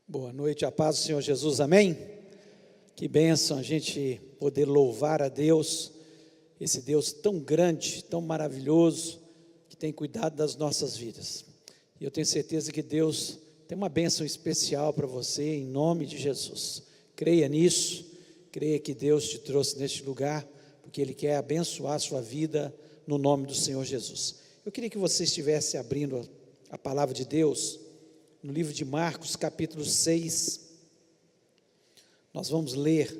Boa noite, a paz do Senhor Jesus, amém? Que bênção a gente poder louvar a Deus, esse Deus tão grande, tão maravilhoso, que tem cuidado das nossas vidas. E eu tenho certeza que Deus tem uma bênção especial para você, em nome de Jesus. Creia nisso, creia que Deus te trouxe neste lugar, porque Ele quer abençoar a sua vida, no nome do Senhor Jesus. Eu queria que você estivesse abrindo a palavra de Deus, no livro de Marcos, capítulo 6, nós vamos ler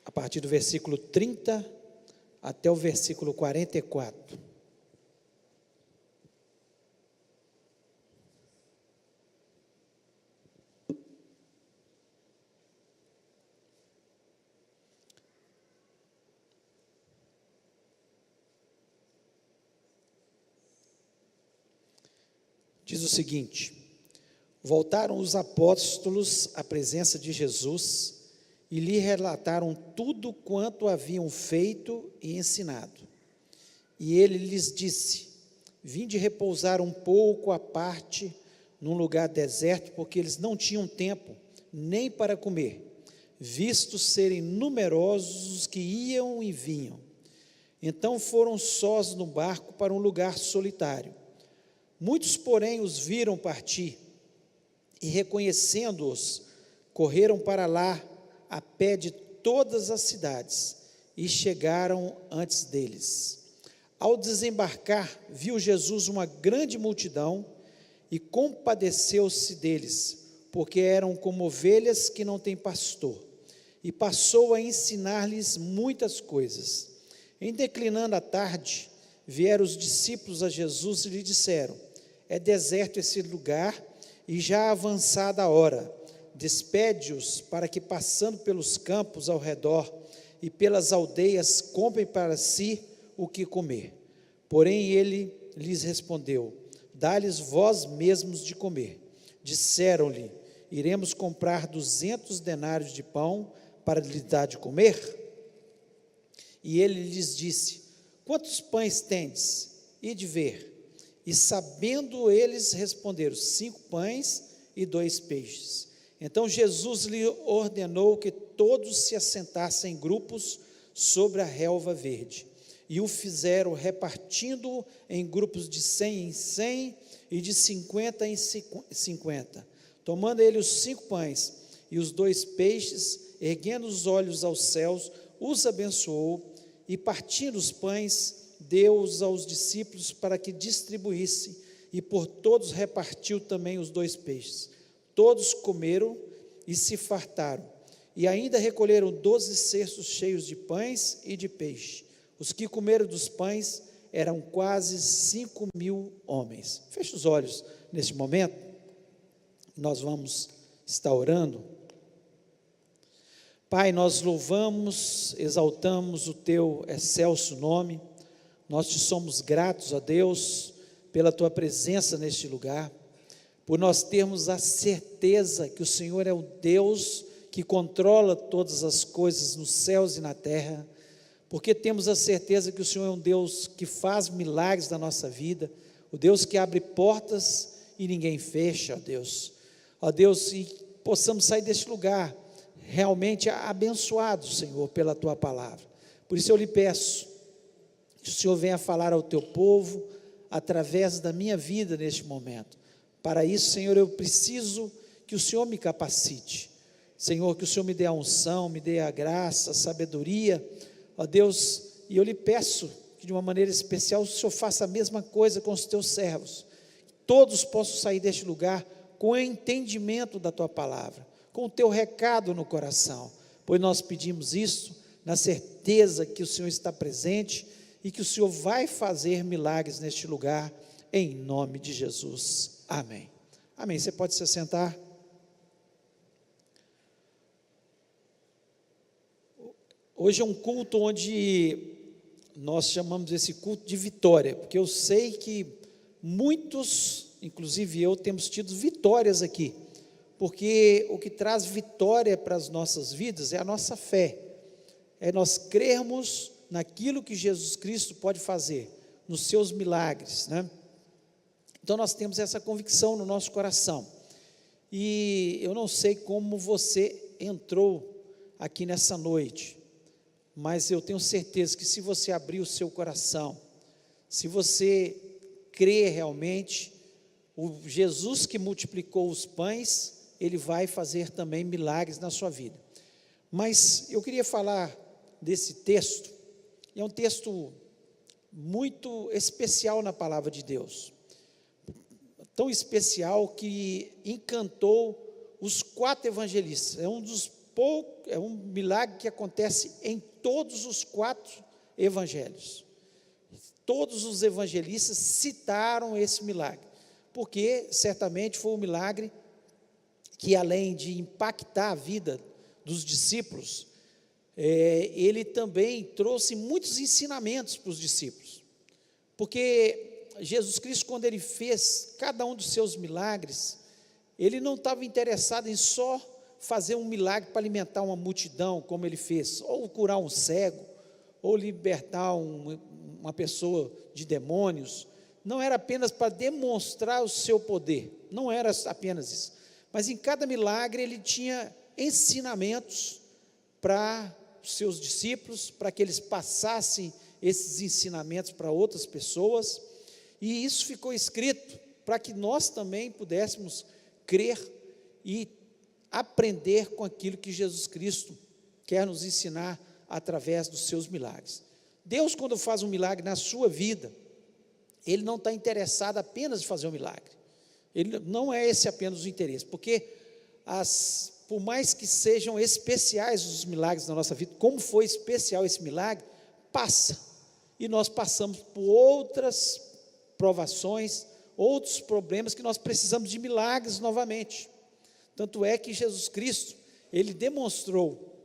a partir do versículo 30 até o versículo 44. Diz o seguinte: voltaram os apóstolos à presença de Jesus e lhe relataram tudo quanto haviam feito e ensinado. E ele lhes disse: vinde repousar um pouco à parte num lugar deserto, porque eles não tinham tempo nem para comer, visto serem numerosos os que iam e vinham. Então foram sós no barco para um lugar solitário. Muitos, porém, os viram partir e, reconhecendo-os, correram para lá a pé de todas as cidades e chegaram antes deles. Ao desembarcar, viu Jesus uma grande multidão e compadeceu-se deles, porque eram como ovelhas que não têm pastor, e passou a ensinar-lhes muitas coisas. Em declinando a tarde, vieram os discípulos a Jesus e lhe disseram: é deserto esse lugar e já avançada a hora. Despede-os para que, passando pelos campos ao redor e pelas aldeias, comprem para si o que comer. Porém ele lhes respondeu: dá-lhes vós mesmos de comer. Disseram-lhe: iremos comprar 200 denários de pão para lhe dar de comer? E ele lhes disse: quantos pães tendes? Ide ver. E sabendo eles, responderam: 5 pães e 2 peixes. Então Jesus lhe ordenou que todos se assentassem em grupos sobre a relva verde. E o fizeram, repartindo em grupos de 100 em 100 e de 50 em 50. Tomando ele os 5 pães e os 2 peixes, erguendo os olhos aos céus, os abençoou, e partindo os pães, deu-os aos discípulos para que distribuísse, e por todos repartiu também os 2 peixes. Todos comeram e se fartaram, e ainda recolheram 12 cestos cheios de pães e de peixe. Os que comeram dos pães eram quase 5.000 homens. Feche os olhos neste momento, nós vamos estar orando. Pai, nós louvamos, exaltamos o teu excelso nome. Nós te somos gratos, ó Deus, pela tua presença neste lugar, por nós termos a certeza que o Senhor é o Deus que controla todas as coisas nos céus e na terra, porque temos a certeza que o Senhor é um Deus que faz milagres na nossa vida, o Deus que abre portas e ninguém fecha, ó Deus, e possamos sair deste lugar realmente abençoados, Senhor, pela tua palavra. Por isso eu lhe peço que o Senhor venha falar ao teu povo, através da minha vida neste momento. Para isso, Senhor, eu preciso que o Senhor me capacite, Senhor, que o Senhor me dê a unção, me dê a graça, a sabedoria, ó Deus, e eu lhe peço que de uma maneira especial o Senhor faça a mesma coisa com os teus servos, todos possam sair deste lugar com o entendimento da tua palavra, com o teu recado no coração, pois nós pedimos isso na certeza que o Senhor está presente e que o Senhor vai fazer milagres neste lugar, em nome de Jesus, amém. Amém, você pode se assentar. Hoje é um culto onde nós chamamos esse culto de vitória, porque eu sei que muitos, inclusive eu, temos tido vitórias aqui, porque o que traz vitória para as nossas vidas é a nossa fé, é nós crermos naquilo que Jesus Cristo pode fazer, nos seus milagres, né? Então nós temos essa convicção no nosso coração. E eu não sei como você entrou aqui nessa noite, mas eu tenho certeza que se você abrir o seu coração, se você crer realmente, o Jesus que multiplicou os pães, Ele vai fazer também milagres na sua vida. Mas eu queria falar desse texto, é um texto muito especial na palavra de Deus, tão especial que encantou os 4 evangelistas. É um milagre que acontece em todos os 4 evangelhos. Todos os evangelistas citaram esse milagre, porque certamente foi um milagre que, além de impactar a vida dos discípulos, ele também trouxe muitos ensinamentos para os discípulos, porque Jesus Cristo, quando Ele fez cada um dos seus milagres, Ele não estava interessado em só fazer um milagre para alimentar uma multidão, como Ele fez, ou curar um cego, ou libertar uma pessoa de demônios. Não era apenas para demonstrar o seu poder, não era apenas isso, mas em cada milagre Ele tinha ensinamentos para os seus discípulos, para que eles passassem esses ensinamentos para outras pessoas, e isso ficou escrito para que nós também pudéssemos crer e aprender com aquilo que Jesus Cristo quer nos ensinar através dos seus milagres. Deus, quando faz um milagre na sua vida, Ele não está interessado apenas em fazer um milagre, Ele não é esse apenas o interesse, porque por mais que sejam especiais os milagres na nossa vida, como foi especial esse milagre, passa, e nós passamos por outras provações, outros problemas que nós precisamos de milagres novamente. Tanto é que Jesus Cristo, Ele demonstrou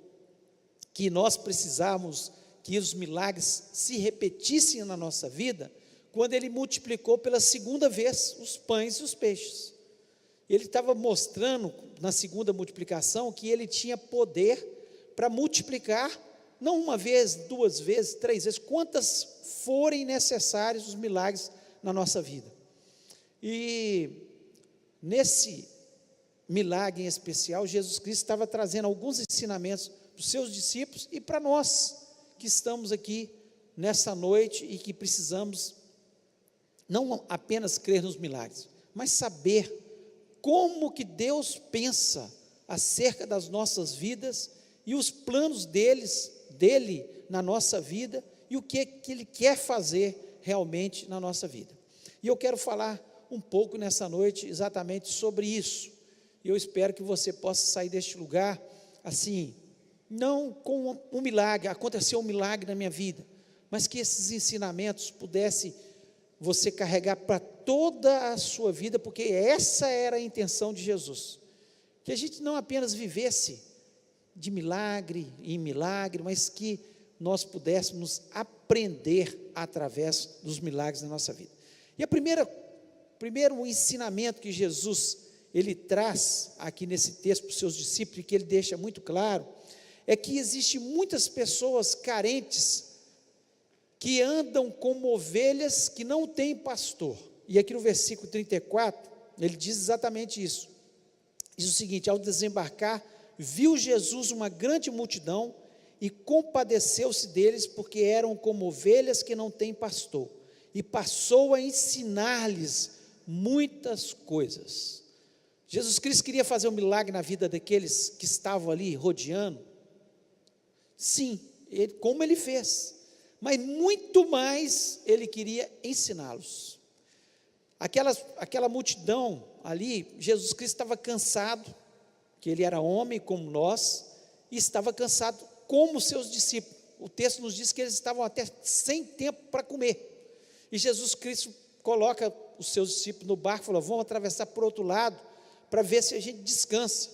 que nós precisamos que os milagres se repetissem na nossa vida, quando Ele multiplicou pela segunda vez os pães e os peixes. Ele estava mostrando na segunda multiplicação que Ele tinha poder para multiplicar, não uma vez, 2 vezes, 3 vezes, quantas forem necessários os milagres na nossa vida. E nesse milagre em especial, Jesus Cristo estava trazendo alguns ensinamentos para os seus discípulos e para nós que estamos aqui nessa noite e que precisamos não apenas crer nos milagres, mas saber como que Deus pensa acerca das nossas vidas e os planos dele na nossa vida e o que Ele quer fazer realmente na nossa vida. E eu quero falar um pouco nessa noite exatamente sobre isso. E eu espero que você possa sair deste lugar assim, não com um milagre, aconteceu um milagre na minha vida, mas que esses ensinamentos pudessem você carregar para toda a sua vida, porque essa era a intenção de Jesus, que a gente não apenas vivesse de milagre em milagre, mas que nós pudéssemos aprender através dos milagres na nossa vida. E primeiro ensinamento que Jesus Ele traz aqui nesse texto para os seus discípulos, e que Ele deixa muito claro, é que existem muitas pessoas carentes, que andam como ovelhas que não têm pastor. E aqui no versículo 34, ele diz exatamente isso. Diz o seguinte: ao desembarcar, viu Jesus uma grande multidão e compadeceu-se deles, porque eram como ovelhas que não têm pastor, e passou a ensinar-lhes muitas coisas. Jesus Cristo queria fazer um milagre na vida daqueles que estavam ali rodeando. Sim, como Ele fez, mas muito mais Ele queria ensiná-los. Aquela multidão ali, Jesus Cristo estava cansado, que Ele era homem como nós, e estava cansado como seus discípulos. O texto nos diz que eles estavam até sem tempo para comer, e Jesus Cristo coloca os seus discípulos no barco e falou: vamos atravessar para o outro lado, para ver se a gente descansa.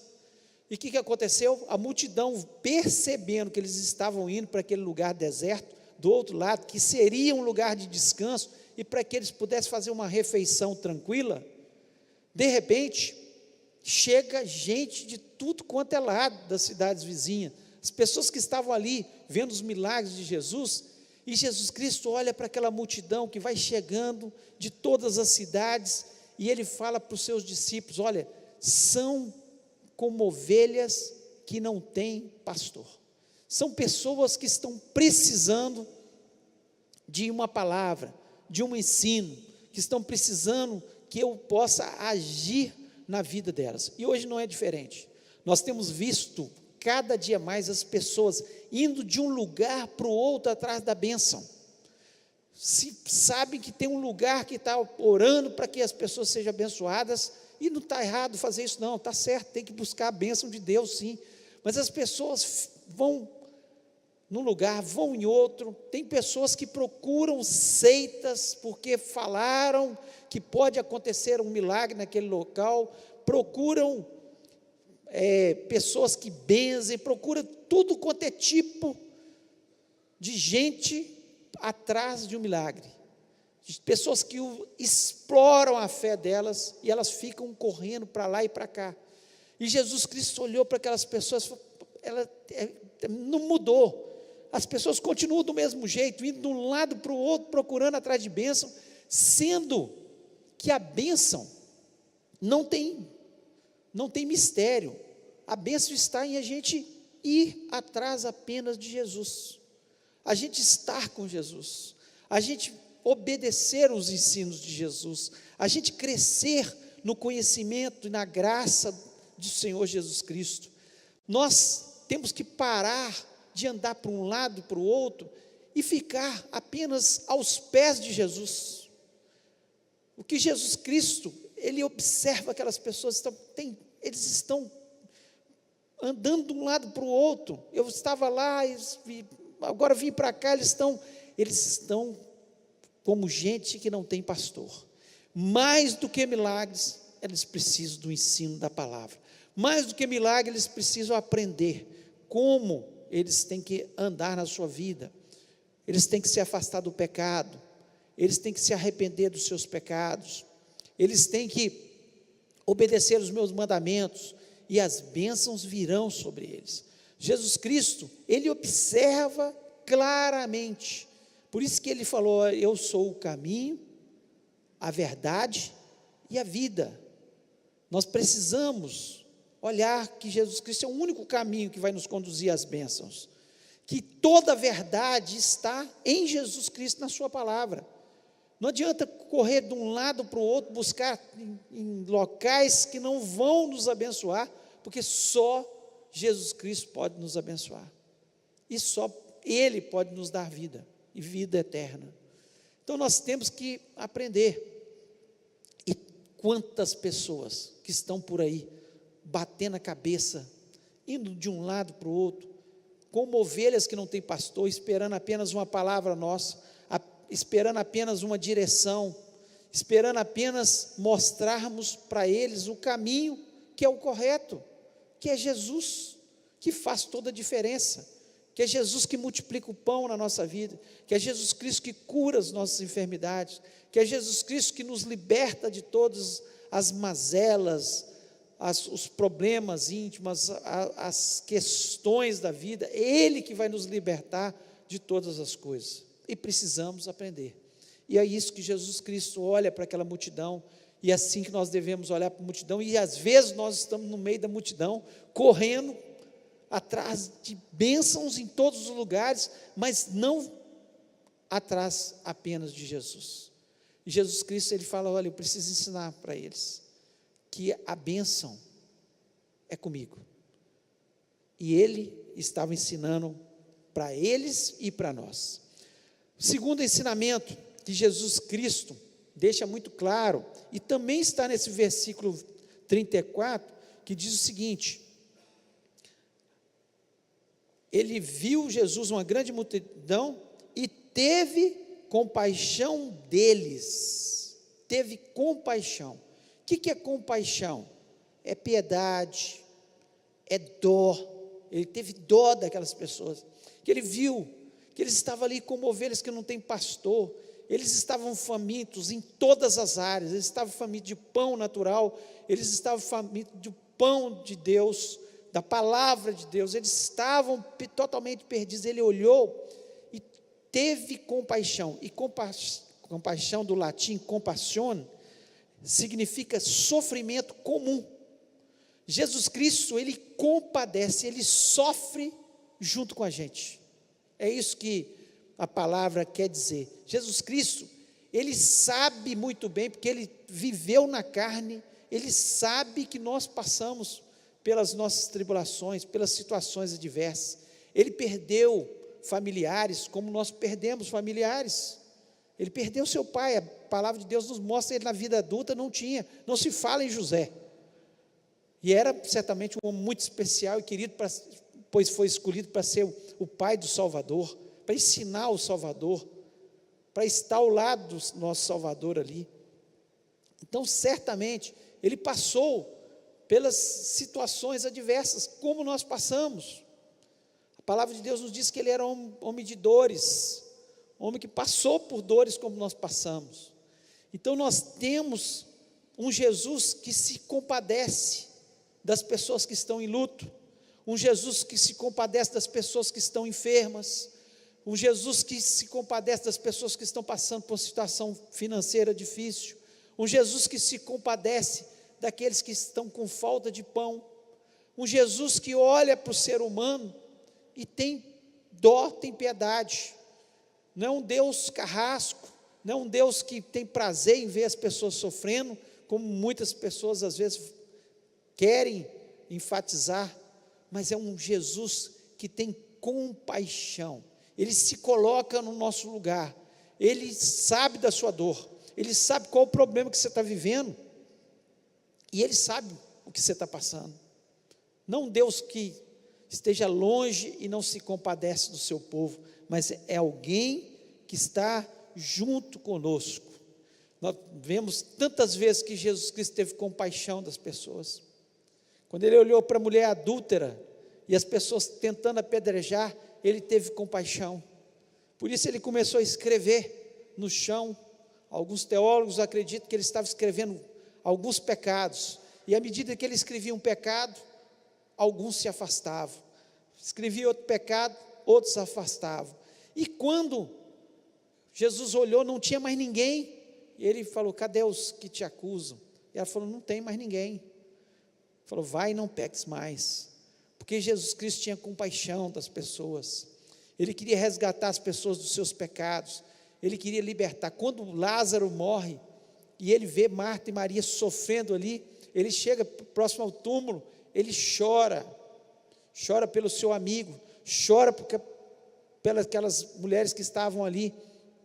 E o que aconteceu? A multidão, percebendo que eles estavam indo para aquele lugar deserto, do outro lado, que seria um lugar de descanso, e para que eles pudessem fazer uma refeição tranquila, de repente, chega gente de tudo quanto é lado das cidades vizinhas, as pessoas que estavam ali, vendo os milagres de Jesus, e Jesus Cristo olha para aquela multidão que vai chegando de todas as cidades, e ele fala para os seus discípulos: olha, são como ovelhas que não têm pastor. São pessoas que estão precisando de uma palavra, de um ensino, que estão precisando que eu possa agir na vida delas. E hoje não é diferente. Nós temos visto cada dia mais as pessoas indo de um lugar para o outro atrás da bênção. Se sabem que tem um lugar que está orando para que as pessoas sejam abençoadas, e não está errado fazer isso, não, está certo, tem que buscar a bênção de Deus, sim. Mas as pessoas vão num lugar, vão em outro. Tem pessoas que procuram seitas porque falaram que pode acontecer um milagre naquele local, procuram pessoas que benzem, procuram tudo quanto é tipo de gente atrás de um milagre, de pessoas que exploram a fé delas, e elas ficam correndo para lá e para cá. E Jesus Cristo olhou para aquelas pessoas e falou: não mudou. As pessoas continuam do mesmo jeito, indo de um lado para o outro, procurando atrás de bênção, sendo que a bênção não tem mistério. A bênção está em a gente ir atrás apenas de Jesus, a gente estar com Jesus, a gente obedecer os ensinos de Jesus, a gente crescer no conhecimento e na graça do Senhor Jesus Cristo. Nós temos que parar de andar para um lado e para o outro e ficar apenas aos pés de Jesus. O que Jesus Cristo, ele observa aquelas pessoas, eles estão andando de um lado para o outro. Eu estava lá, agora vim para cá, eles estão como gente que não tem pastor. Mais do que milagres, eles precisam do ensino da palavra. Mais do que milagres, eles precisam aprender como eles têm que andar na sua vida. Eles têm que se afastar do pecado, eles têm que se arrepender dos seus pecados, eles têm que obedecer os meus mandamentos, e as bênçãos virão sobre eles. Jesus Cristo, ele observa claramente, por isso que ele falou: eu sou o caminho, a verdade e a vida. Nós precisamos olhar que Jesus Cristo é o único caminho que vai nos conduzir às bênçãos, que toda a verdade está em Jesus Cristo, na sua palavra. Não adianta correr de um lado para o outro, buscar em locais que não vão nos abençoar, porque só Jesus Cristo pode nos abençoar, e só Ele pode nos dar vida, e vida eterna. Então nós temos que aprender. E quantas pessoas que estão por aí, batendo a cabeça, indo de um lado para o outro, como ovelhas que não têm pastor, esperando apenas uma palavra nossa, esperando apenas uma direção, esperando apenas mostrarmos para eles o caminho que é o correto, que é Jesus, que faz toda a diferença, que é Jesus que multiplica o pão na nossa vida, que é Jesus Cristo que cura as nossas enfermidades, que é Jesus Cristo que nos liberta de todas as mazelas, os problemas íntimos, as questões da vida. É Ele que vai nos libertar de todas as coisas, e precisamos aprender. E é isso que Jesus Cristo olha para aquela multidão, e é assim que nós devemos olhar para a multidão. E às vezes nós estamos no meio da multidão, correndo atrás de bênçãos em todos os lugares, mas não atrás apenas de Jesus. E Jesus Cristo, ele fala: olha, eu preciso ensinar para eles que a bênção é comigo. E ele estava ensinando para eles e para nós. O segundo ensinamento que Jesus Cristo deixa muito claro, e também está nesse versículo 34, que diz o seguinte: ele viu Jesus, uma grande multidão, e teve compaixão deles. Teve compaixão. O que é compaixão? É piedade, é dó. Ele teve dó daquelas pessoas, que ele viu que eles estavam ali como ovelhas que não têm pastor. Eles estavam famintos em todas as áreas, eles estavam famintos de pão natural, eles estavam famintos de pão de Deus, da palavra de Deus, eles estavam totalmente perdidos. Ele olhou e teve compaixão, e compaixão do latim, compassione, significa sofrimento comum. Jesus Cristo, Ele compadece, Ele sofre junto com a gente. É isso que a palavra quer dizer. Jesus Cristo, Ele sabe muito bem, porque Ele viveu na carne, Ele sabe que nós passamos pelas nossas tribulações, pelas situações adversas. Ele perdeu familiares, como nós perdemos familiares. Ele perdeu seu pai, a palavra de Deus nos mostra, ele na vida adulta não se fala em José. E era certamente um homem muito especial e querido, pois foi escolhido para ser o pai do Salvador, para ensinar o Salvador, para estar ao lado do nosso Salvador ali. Então, certamente, ele passou pelas situações adversas, como nós passamos. A palavra de Deus nos diz que ele era um homem de dores, homem que passou por dores como nós passamos. Então, nós temos um Jesus que se compadece das pessoas que estão em luto, um Jesus que se compadece das pessoas que estão enfermas, um Jesus que se compadece das pessoas que estão passando por uma situação financeira difícil, um Jesus que se compadece daqueles que estão com falta de pão, um Jesus que olha para o ser humano e tem dó, tem piedade. Não é um Deus carrasco, não é um Deus que tem prazer em ver as pessoas sofrendo, como muitas pessoas às vezes querem enfatizar, mas é um Jesus que tem compaixão. Ele se coloca no nosso lugar, ele sabe da sua dor, ele sabe qual o problema que você está vivendo, e ele sabe o que você está passando. Não um Deus que esteja longe e não se compadece do seu povo, mas é alguém que está junto conosco. Nós vemos tantas vezes que Jesus Cristo teve compaixão das pessoas. Quando ele olhou para a mulher adúltera e as pessoas tentando apedrejar, ele teve compaixão. Por isso ele começou a escrever no chão. Alguns teólogos acreditam que ele estava escrevendo alguns pecados, e à medida que ele escrevia um pecado, alguns se afastavam. Escrevia outro pecado, outros se afastavam. E quando Jesus olhou, não tinha mais ninguém, e ele falou: cadê os que te acusam? E ela falou: não tem mais ninguém. Ele falou: vai e não peques mais, porque Jesus Cristo tinha compaixão das pessoas, ele queria resgatar as pessoas dos seus pecados, ele queria libertar. Quando Lázaro morre, e ele vê Marta e Maria sofrendo ali, ele chega próximo ao túmulo, ele chora pelo seu amigo, chora pelas aquelas mulheres que estavam ali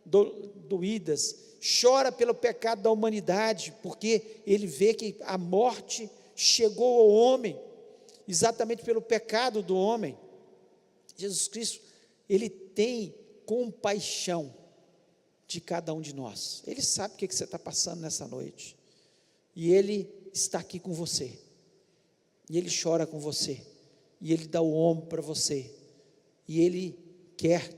doídas, chora pelo pecado da humanidade, porque ele vê que a morte chegou ao homem, exatamente pelo pecado do homem. Jesus Cristo, ele tem compaixão de cada um de nós. Ele sabe o que você está passando nessa noite, e ele está aqui com você, e ele chora com você, e ele dá o ombro para você, e ele quer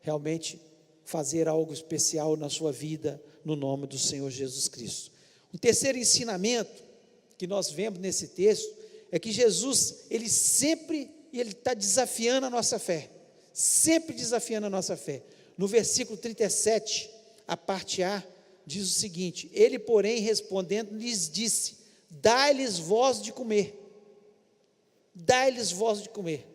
realmente fazer algo especial na sua vida, no nome do Senhor Jesus Cristo. O terceiro ensinamento que nós vemos nesse texto é que Jesus, ele está desafiando a nossa fé, sempre desafiando a nossa fé. No versículo 37, a parte A, diz o seguinte: ele, porém, respondendo, lhes disse: dai-lhes voz de comer. Dai-lhes voz de comer.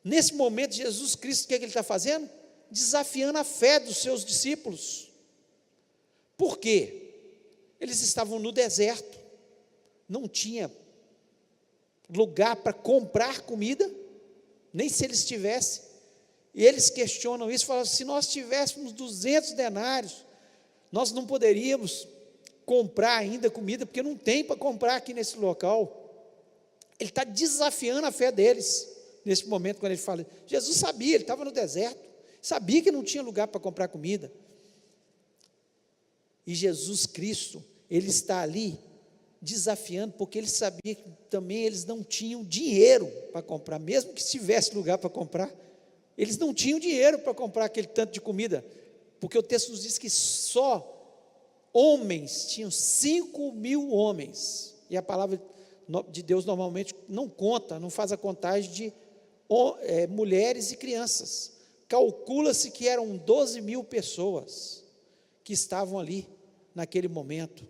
Nesse momento, Jesus Cristo, o que ele está fazendo? Desafiando a fé dos seus discípulos. Por quê? Eles estavam no deserto, não tinha lugar para comprar comida, nem se eles tivessem. E eles questionam isso, falam: se nós tivéssemos 200 denários, nós não poderíamos comprar ainda comida, porque não tem para comprar aqui nesse local. Ele está desafiando a fé deles, nesse momento, quando ele fala. Jesus sabia, ele estava no deserto, sabia que não tinha lugar para comprar comida, e Jesus Cristo, ele está ali, desafiando, porque ele sabia que também eles não tinham dinheiro para comprar, mesmo que tivesse lugar para comprar, eles não tinham dinheiro para comprar aquele tanto de comida, porque o texto nos diz que só homens, tinham 5.000 homens, e a palavra de Deus normalmente não conta, não faz a contagem de mulheres e crianças. Calcula-se que eram 12.000 pessoas que estavam ali naquele momento,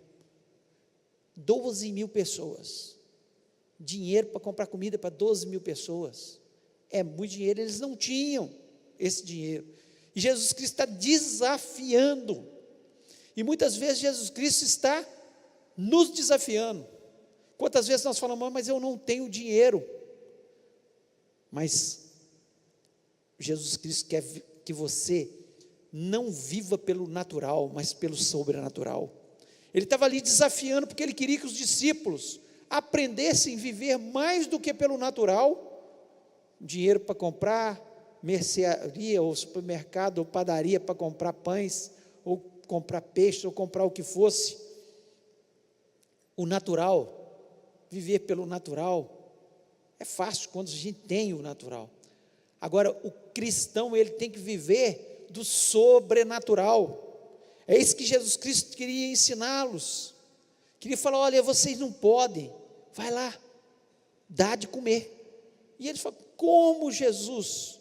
12.000 pessoas. Dinheiro para comprar comida para 12.000 pessoas. É muito dinheiro, eles não tinham esse dinheiro. E Jesus Cristo está desafiando. E muitas vezes Jesus Cristo está nos desafiando. Quantas vezes nós falamos, mas eu não tenho dinheiro. Mas Jesus Cristo quer que você não viva pelo natural, mas pelo sobrenatural. Ele estava ali desafiando, porque ele queria que os discípulos aprendessem a viver mais do que pelo natural, dinheiro para comprar, mercearia, ou supermercado, ou padaria para comprar pães, ou comprar peixe, ou comprar o que fosse. O natural, viver pelo natural, é fácil quando a gente tem o natural. Agora, o cristão, ele tem que viver do sobrenatural. É isso que Jesus Cristo queria ensiná-los. Queria falar, olha, vocês não podem, vai lá, dá de comer. E eles falam, como Jesus?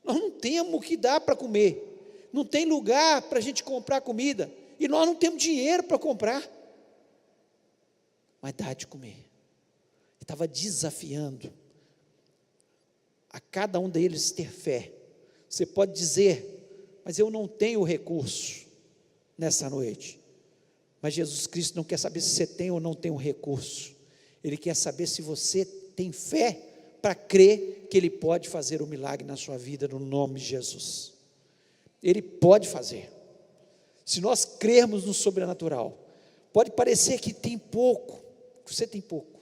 Nós não temos o que dar para comer, não tem lugar para a gente comprar comida, e nós não temos dinheiro para comprar, mas dá de comer. Ele estava desafiando a cada um deles ter fé. Você pode dizer, mas eu não tenho recurso nessa noite. Mas Jesus Cristo não quer saber se você tem ou não tem um recurso. Ele quer saber se você tem fé para crer que Ele pode fazer um milagre na sua vida, no nome de Jesus. Ele pode fazer. Se nós crermos no sobrenatural, pode parecer que tem pouco, você tem pouco,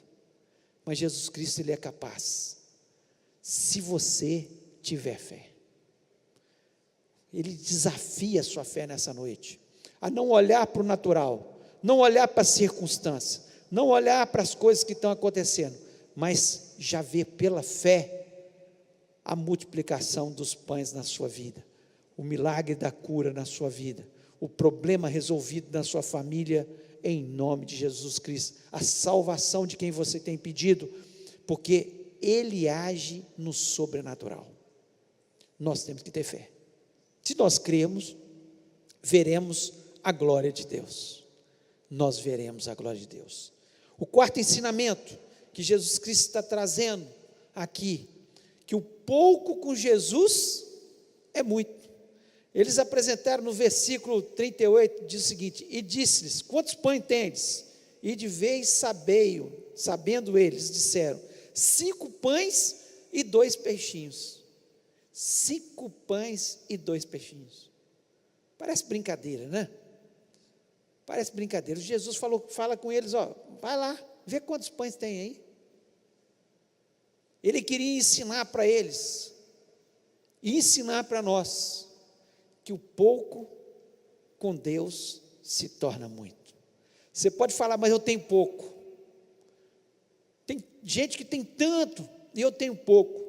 mas Jesus Cristo, Ele é capaz, se você tiver fé. Ele desafia a sua fé nessa noite, a não olhar para o natural, não olhar para as circunstâncias, não olhar para as coisas que estão acontecendo, mas já ver pela fé a multiplicação dos pães na sua vida, o milagre da cura na sua vida, o problema resolvido na sua família, em nome de Jesus Cristo, a salvação de quem você tem pedido, porque Ele age no sobrenatural. Nós temos que ter fé. Se nós cremos, veremos a glória de Deus. Nós veremos a glória de Deus. O quarto ensinamento que Jesus Cristo está trazendo aqui, que o pouco com Jesus é muito. Eles apresentaram no versículo 38, diz o seguinte, e disse-lhes, quantos pães tendes? E de vez sabendo eles, disseram, 5 pães e 2 peixinhos. 5 pães e 2 peixinhos. Parece brincadeira, né? Parece brincadeira. Jesus fala com eles, ó, vai lá, vê quantos pães tem aí. Ele queria ensinar para eles, e ensinar para nós, que o pouco com Deus se torna muito. Você pode falar, mas eu tenho pouco. Tem gente que tem tanto, e eu tenho pouco.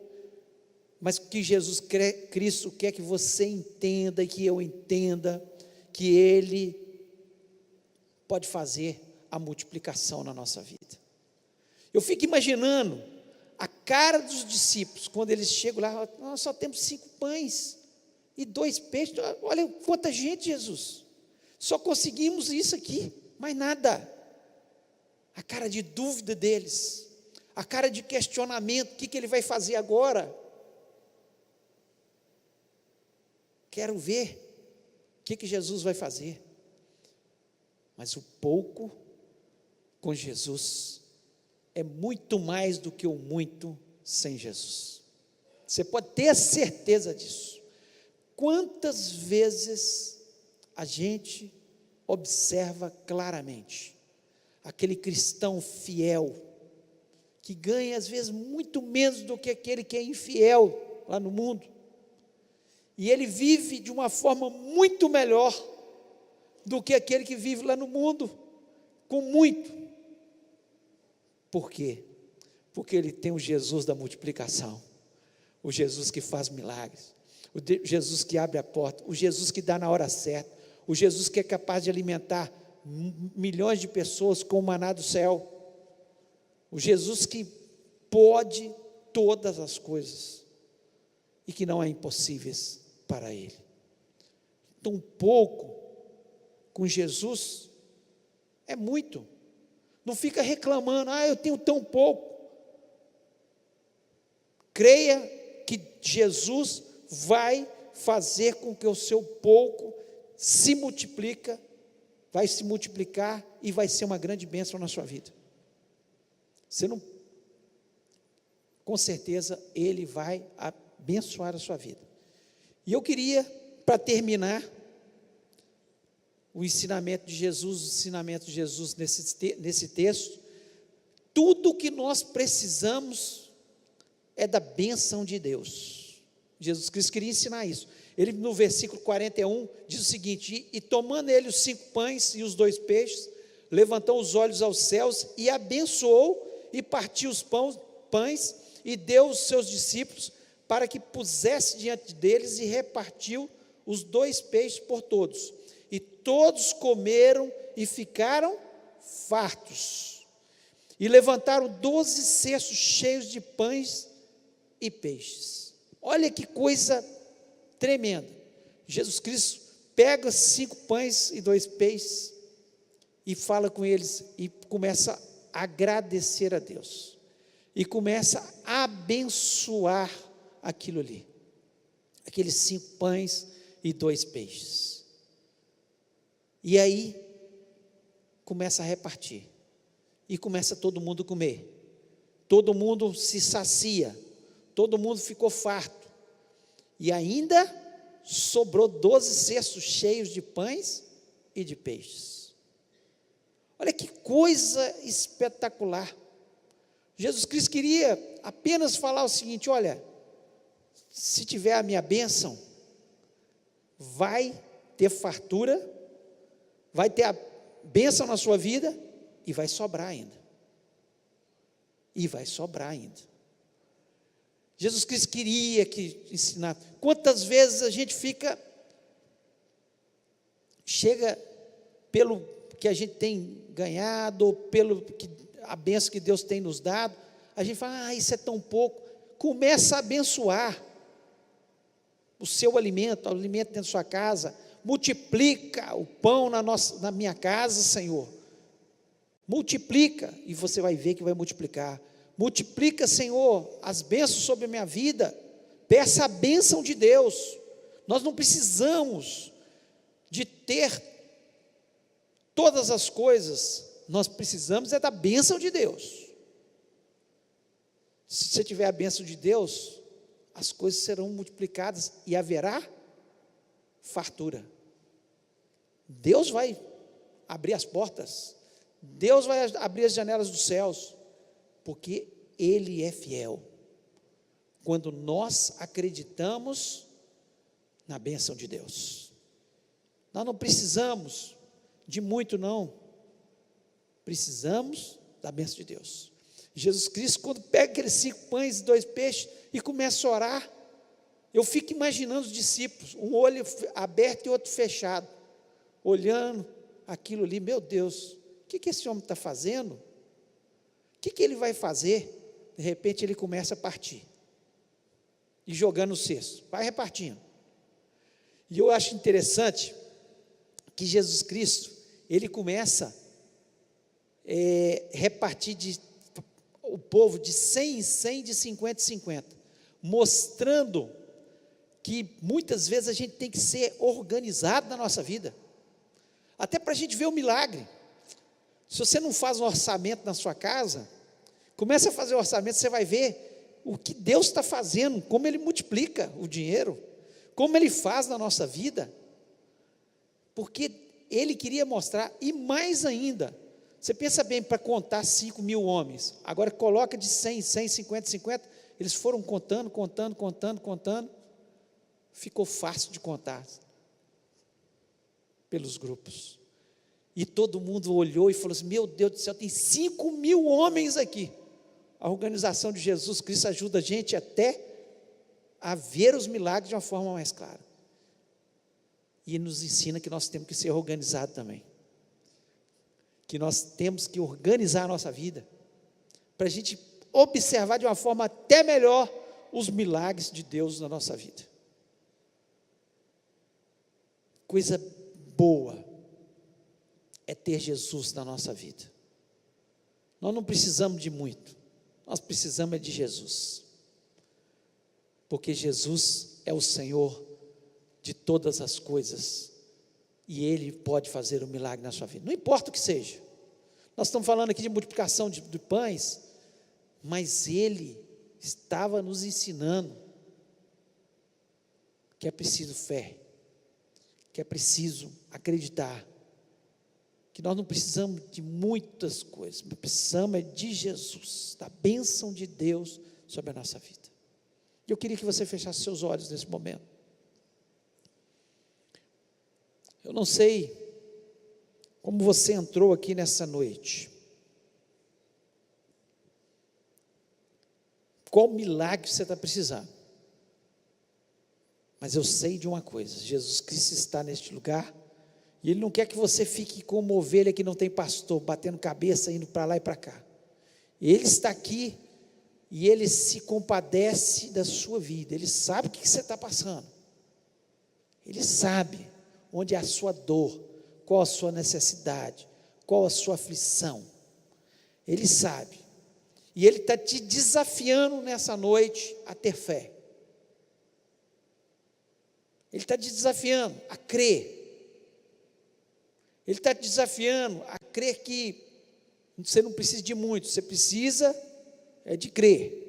Mas que Jesus Cristo quer que você entenda, e que eu entenda, que Ele pode fazer a multiplicação na nossa vida. Eu fico imaginando a cara dos discípulos, quando eles chegam lá, nós só temos 5 pães e 2 peixes, olha quanta gente, Jesus, só conseguimos isso aqui, mais nada. A cara de dúvida deles, a cara de questionamento, o que Ele vai fazer agora? Quero ver o que Jesus vai fazer. Mas o pouco com Jesus é muito mais do que o muito sem Jesus. Você pode ter a certeza disso. Quantas vezes a gente observa claramente aquele cristão fiel, que ganha às vezes muito menos do que aquele que é infiel lá no mundo, e ele vive de uma forma muito melhor do que aquele que vive lá no mundo, com muito. Por quê? Porque ele tem o Jesus da multiplicação, o Jesus que faz milagres, o Jesus que abre a porta, o Jesus que dá na hora certa, o Jesus que é capaz de alimentar milhões de pessoas com o maná do céu, o Jesus que pode todas as coisas e que não há impossíveis para Ele. Então, pouco com Jesus é muito. Não fica reclamando, eu tenho tão pouco. Creia que Jesus vai fazer com que o seu pouco vai se multiplicar e vai ser uma grande bênção na sua vida. Com certeza, Ele vai abençoar a sua vida. E eu queria, para terminar, o ensinamento de Jesus nesse texto, tudo que nós precisamos é da bênção de Deus. Jesus Cristo queria ensinar isso. Ele, no versículo 41, diz o seguinte: e tomando ele os 5 pães e os 2 peixes, levantou os olhos aos céus e abençoou e partiu os pães e deu aos seus discípulos para que pusesse diante deles, e repartiu os 2 peixes por todos. E todos comeram e ficaram fartos. E levantaram 12 cestos cheios de pães e peixes. Olha que coisa tremenda. Jesus Cristo pega 5 pães e 2 peixes e fala com eles e começa a agradecer a Deus. E começa a abençoar aquilo ali. Aqueles 5 pães e 2 peixes. E aí, começa a repartir. E começa todo mundo a comer. Todo mundo se sacia. Todo mundo ficou farto. E ainda sobrou 12 cestos cheios de pães e de peixes. Olha que coisa espetacular. Jesus Cristo queria apenas falar o seguinte: olha, se tiver a minha bênção, vai ter fartura, vai ter a bênção na sua vida e vai sobrar ainda. E vai sobrar ainda. Jesus Cristo queria ensinar. Quantas vezes a gente chega pelo que a gente tem ganhado, ou a bênção que Deus tem nos dado, a gente fala, isso é tão pouco. Começa a abençoar o seu alimento, o alimento dentro da sua casa. Multiplica o pão na minha casa, Senhor. Multiplica, e você vai ver que vai multiplicar. Multiplica, Senhor, as bênçãos sobre a minha vida. Peça a bênção de Deus. Nós não precisamos de ter todas as coisas, nós precisamos é da bênção de Deus. Se você tiver a bênção de Deus, as coisas serão multiplicadas e haverá fartura. Deus vai abrir as portas, Deus vai abrir as janelas dos céus, porque Ele é fiel. Quando nós acreditamos na bênção de Deus, nós não precisamos de muito, não. Precisamos da bênção de Deus. Jesus Cristo, quando pega aqueles 5 pães e 2 peixes e começa a orar, eu fico imaginando os discípulos, um olho aberto e outro fechado, olhando aquilo ali. Meu Deus, o que esse homem está fazendo? O que ele vai fazer? De repente ele começa a partir e jogando o cesto, vai repartindo. E eu acho interessante que Jesus Cristo, ele começa a repartir o povo de 100 em 100, de 50 em 50, mostrando que muitas vezes a gente tem que ser organizado na nossa vida, até para a gente ver o milagre. Se você não faz um orçamento na sua casa, comece a fazer o orçamento, você vai ver o que Deus está fazendo, como Ele multiplica o dinheiro, como Ele faz na nossa vida, porque Ele queria mostrar. E mais ainda, você pensa bem, para contar 5.000 homens, agora coloca de 100 em 100, 50 em 50, eles foram contando, ficou fácil de contar, pelos grupos, e todo mundo olhou e falou assim, meu Deus do céu, tem 5.000 homens aqui. A organização de Jesus Cristo ajuda a gente até a ver os milagres de uma forma mais clara, e nos ensina que nós temos que ser organizados também, que nós temos que organizar a nossa vida, para a gente observar de uma forma até melhor os milagres de Deus na nossa vida. Coisa boa é ter Jesus na nossa vida. Nós não precisamos de muito, nós precisamos de Jesus, porque Jesus é o Senhor de todas as coisas, e Ele pode fazer um milagre na sua vida, não importa o que seja. Nós estamos falando aqui de multiplicação de pães, mas Ele estava nos ensinando que é preciso fé, que é preciso acreditar, que nós não precisamos de muitas coisas, mas precisamos de Jesus, da bênção de Deus sobre a nossa vida. Eu queria que você fechasse seus olhos nesse momento. Eu não sei como você entrou aqui nessa noite, qual milagre você está precisando, mas eu sei de uma coisa: Jesus Cristo está neste lugar, e Ele não quer que você fique como ovelha que não tem pastor, batendo cabeça, indo para lá e para cá. Ele está aqui, e Ele se compadece da sua vida, Ele sabe o que você está passando, Ele sabe onde é a sua dor, qual a sua necessidade, qual a sua aflição, Ele sabe, e Ele está te desafiando nessa noite a ter fé, Ele está te desafiando a crer, Ele está te desafiando a crer que você não precisa de muito, você precisa de crer,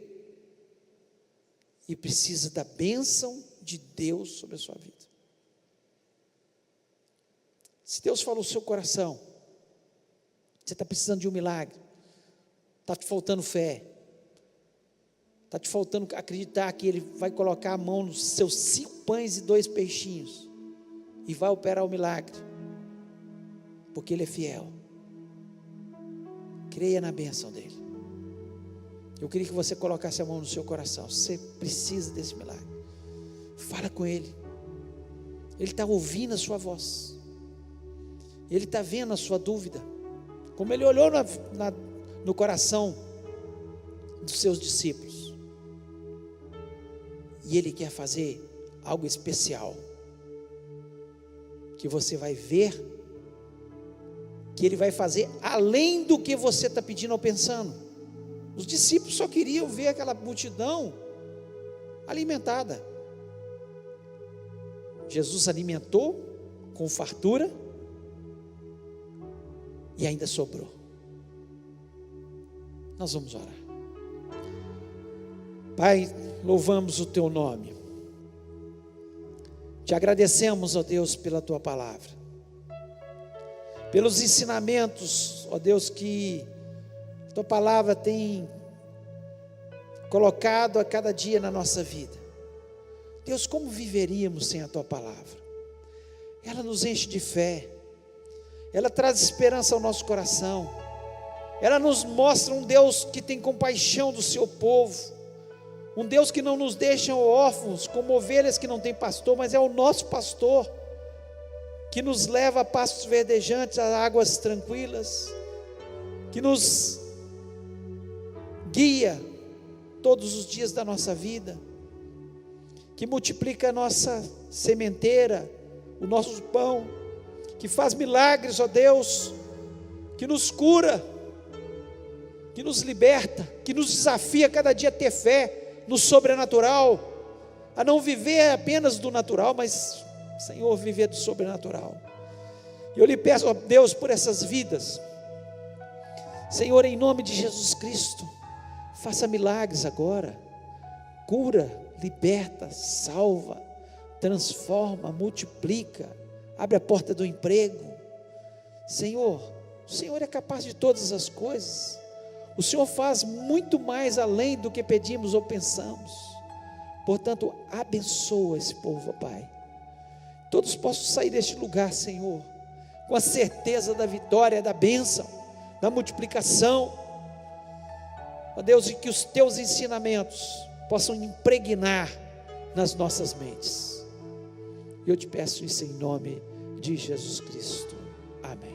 e precisa da bênção de Deus sobre a sua vida. Se Deus falou no seu coração, você está precisando de um milagre, está te faltando fé, está te faltando acreditar que Ele vai colocar a mão nos seus 5 pães e 2 peixinhos, e vai operar o milagre, porque Ele é fiel. Creia na bênção dEle. Eu queria que você colocasse a mão no seu coração. Você precisa desse milagre. Fala com Ele. Ele está ouvindo a sua voz, Ele está vendo a sua dúvida, como Ele olhou no coração dos seus discípulos, e Ele quer fazer algo especial, que você vai ver, que Ele vai fazer além do que você está pedindo ou pensando. Os discípulos só queriam ver aquela multidão alimentada. Jesus alimentou com fartura, e ainda sobrou. Nós vamos orar. Pai, louvamos o Teu nome, te agradecemos, ó Deus, pela Tua palavra, pelos ensinamentos, ó Deus, que Tua palavra tem colocado a cada dia na nossa vida. Deus, como viveríamos sem a Tua palavra? Ela nos enche de fé, ela traz esperança ao nosso coração, ela nos mostra um Deus que tem compaixão do seu povo, um Deus que não nos deixa órfãos, como ovelhas que não têm pastor, mas é o nosso pastor, que nos leva a pastos verdejantes, a águas tranquilas, que nos guia todos os dias da nossa vida, que multiplica a nossa sementeira, o nosso pão, que faz milagres, ó Deus, que nos cura, que nos liberta, que nos desafia cada dia a ter fé no sobrenatural, a não viver apenas do natural, mas, Senhor, viver do sobrenatural. E eu lhe peço, ó Deus, por essas vidas, Senhor, em nome de Jesus Cristo, faça milagres agora, cura, liberta, salva, transforma, multiplica, abre a porta do emprego. Senhor, o Senhor é capaz de todas as coisas, o Senhor faz muito mais além do que pedimos ou pensamos. Portanto, abençoa esse povo, Pai, todos possam sair deste lugar, Senhor, com a certeza da vitória, da bênção, da multiplicação, ó Deus, e que os Teus ensinamentos possam impregnar nas nossas mentes. Eu te peço isso em nome de Jesus Cristo. Amém.